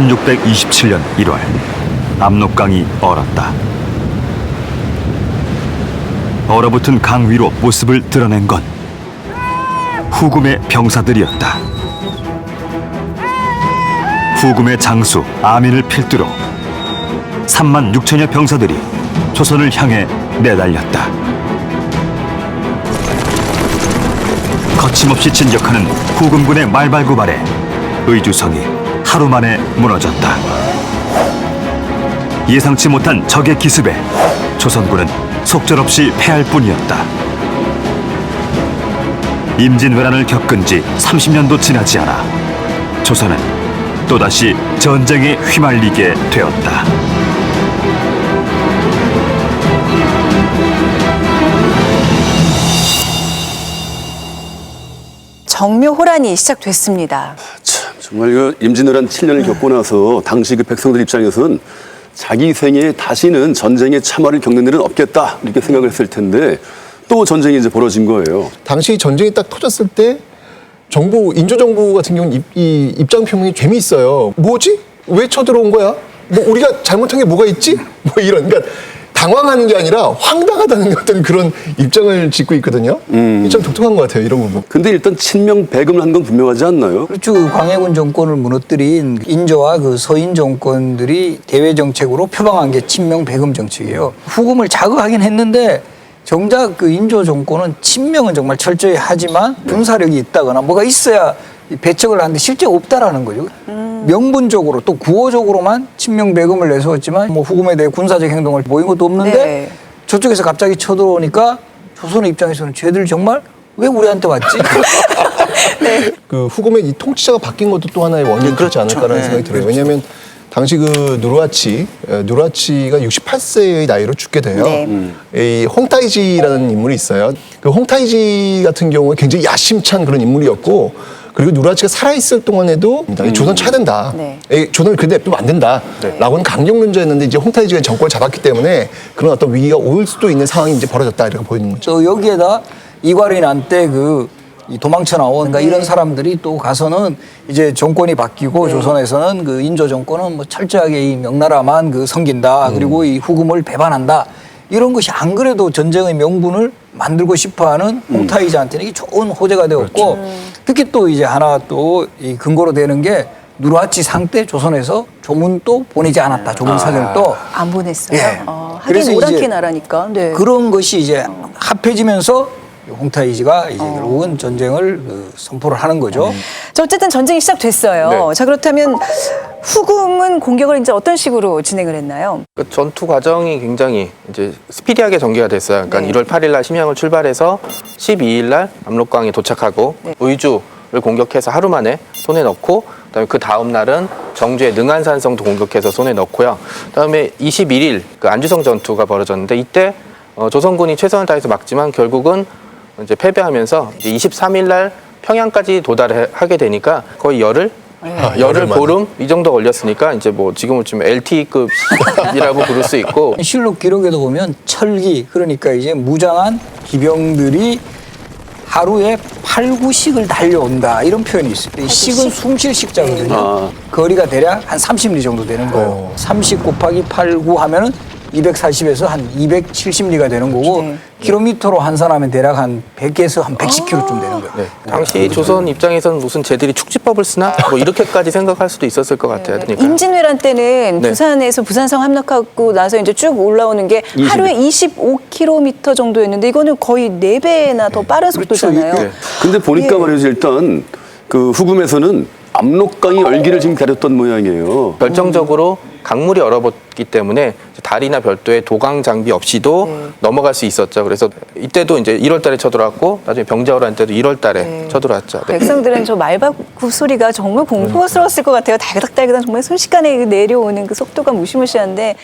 1627년 1월 압록강이 얼었다. 얼어붙은 강 위로 모습을 드러낸 건 후금의 병사들이었다. 후금의 장수 아민을 필두로 3만 6천여 병사들이 조선을 향해 내달렸다. 거침없이 진격하는 후금군의 말발굽발에 의주성이 하루 만에 무너졌다. 예상치 못한 적의 기습에 조선군은 속절없이 패할 뿐이었다. 임진왜란을 겪은 지 30년도 지나지 않아 조선은 또다시 전쟁에 휘말리게 되었다. 정묘호란이 시작됐습니다. 참, 정말 그 임진왜란 7년을 겪고 나서 당시 그 백성들 입장에서는 자기 생애에 다시는 전쟁에 참화를 겪는 일은 없겠다 이렇게 생각을 했을 텐데 또 전쟁이 이제 벌어진 거예요. 당시 전쟁이 딱 터졌을 때 정부, 인조정부 같은 경우는 이 입장 표명이 재미있어요. 뭐지? 왜 쳐들어온 거야? 뭐 우리가 잘못한 게 뭐가 있지? 뭐 이런. 그러니까 당황하는 게 아니라 황당하다는 어떤 그런 입장을 짓고 있거든요. 좀 독특한 것 같아요, 이런 부분. 근데 일단 친명배금을 한 건 분명하지 않나요? 그렇죠. 그 광해군 정권을 무너뜨린 인조와 그 서인 정권들이 대외 정책으로 표방한 게 친명 배금 정책이에요. 후금을 자극하긴 했는데 정작 그 인조 정권은 친명은 정말 철저히 하지만 군사력이 있다거나 뭐가 있어야 배척을 하는데 실제 없다라는 거죠. 명분적으로 또 구호적으로만 친명 배금을 내세웠지만 뭐 후금에 대해 군사적 행동을 보인 것도 없는데 네. 저쪽에서 갑자기 쳐들어오니까 조선의 입장에서는 쟤들 정말 왜 우리한테 왔지? 네. 그 후금의 이 통치자가 바뀐 것도 또 하나의 원인이 되지 않을까라는 생각이 들어요. 왜냐하면 당시 그 누르하치가 68세의 나이로 죽게 돼요. 네. 이 홍타이지라는 인물이 있어요. 그 홍타이지 같은 경우는 굉장히 야심찬 그런 인물이었고, 그리고 누르하치가 살아있을 동안에도 이 조선 쳐야 된다. 네. 조선을 그대 냅두면 안 된다. 라고는 강경론자였는데 이제 홍타이지가 정권을 잡았기 때문에 그런 어떤 위기가 올 수도 있는 상황이 이제 벌어졌다 이렇게 보이는 거죠. 또 여기에다 이괄이난 때 이 도망쳐 나온 그러니까 이런 사람들이 또 가서는 이제 정권이 바뀌고 조선에서는 그 인조 정권은 뭐 철저하게 이 명나라만 그 섬긴다. 그리고 이 후금을 배반한다. 이런 것이 안 그래도 전쟁의 명분을 만들고 싶어하는 홍타이지한테는 이게 좋은 호재가 되었고 특히 또 이제 하나 또 이 근거로 되는 게 누르하치 상 때 조선에서 조문도 보내지 않았다. 조문 사전을 또 안 보냈어요. 예. 하긴 그래서 오랑캐 이제 나라니까. 네. 그런 것이 이제 합해지면서 홍타이지가 이제 결국은 전쟁을 선포를 하는 거죠. 자, 어쨌든 전쟁이 시작됐어요. 네. 자, 그렇다면 후금은 공격을 이제 어떤 식으로 진행을 했나요? 그 전투 과정이 굉장히 이제 스피디하게 전개가 됐어요. 그러니까 네. 1월 8일 날 심양을 출발해서 12일 날 압록강에 도착하고 네. 의주를 공격해서 하루 만에 손에 넣고 그다음에 그 다음 날은 정주의 능안산성도 공격해서 손에 넣고요. 그다음에 21일 그 안주성 전투가 벌어졌는데 이때 조선군이 최선을 다해서 막지만 결국은 이제 패배하면서 이제 23일 날 평양까지 도달하게 되니까 거의 열흘 보름 이 정도 걸렸으니까 이제 뭐 지금은 좀 LTE급이라고 부를 수 있고 실록 기록에도 보면 철기 그러니까 이제 무장한 기병들이 하루에 8구씩을 달려온다 이런 표현이 있어요. 이 식은 숨쉴 식자거든요. 거리가 대략 한 30리 정도 되는 거예요. 30 곱하기 8구 하면은 240에서 한 270리가 되는 거고 네. 킬로미터로 환산하면 대략 한 100에서 한 110km 되는 거예요. 네. 당시 조선 입장에서는 무슨 쟤들이 축지법을 쓰나? 뭐 이렇게까지 생각할 수도 있었을 것 같아요. 그러니까. 임진왜란 때는 네. 부산에서 부산성 함락하고 나서 이제 쭉 올라오는 게 하루에 25km 정도였는데 이거는 거의 4배나 더 빠른 속도잖아요. 네. 근데 보니까 예. 말이죠, 일단 그 후금에서는 압록강이 얼기를 지금 기다렸던 모양이에요. 결정적으로 강물이 얼어붙기 때문에 다리나 별도의 도강 장비 없이도 넘어갈 수 있었죠. 그래서 이때도 이제 1월 달에 쳐들어왔고 나중에 병자호란 때도 1월 달에 쳐들어왔죠. 네. 백성들은 저 말바굽 소리가 정말 공포스러웠을 것 같아요. 달그닥달그닥 정말 순식간에 내려오는 그 속도가 무시무시한데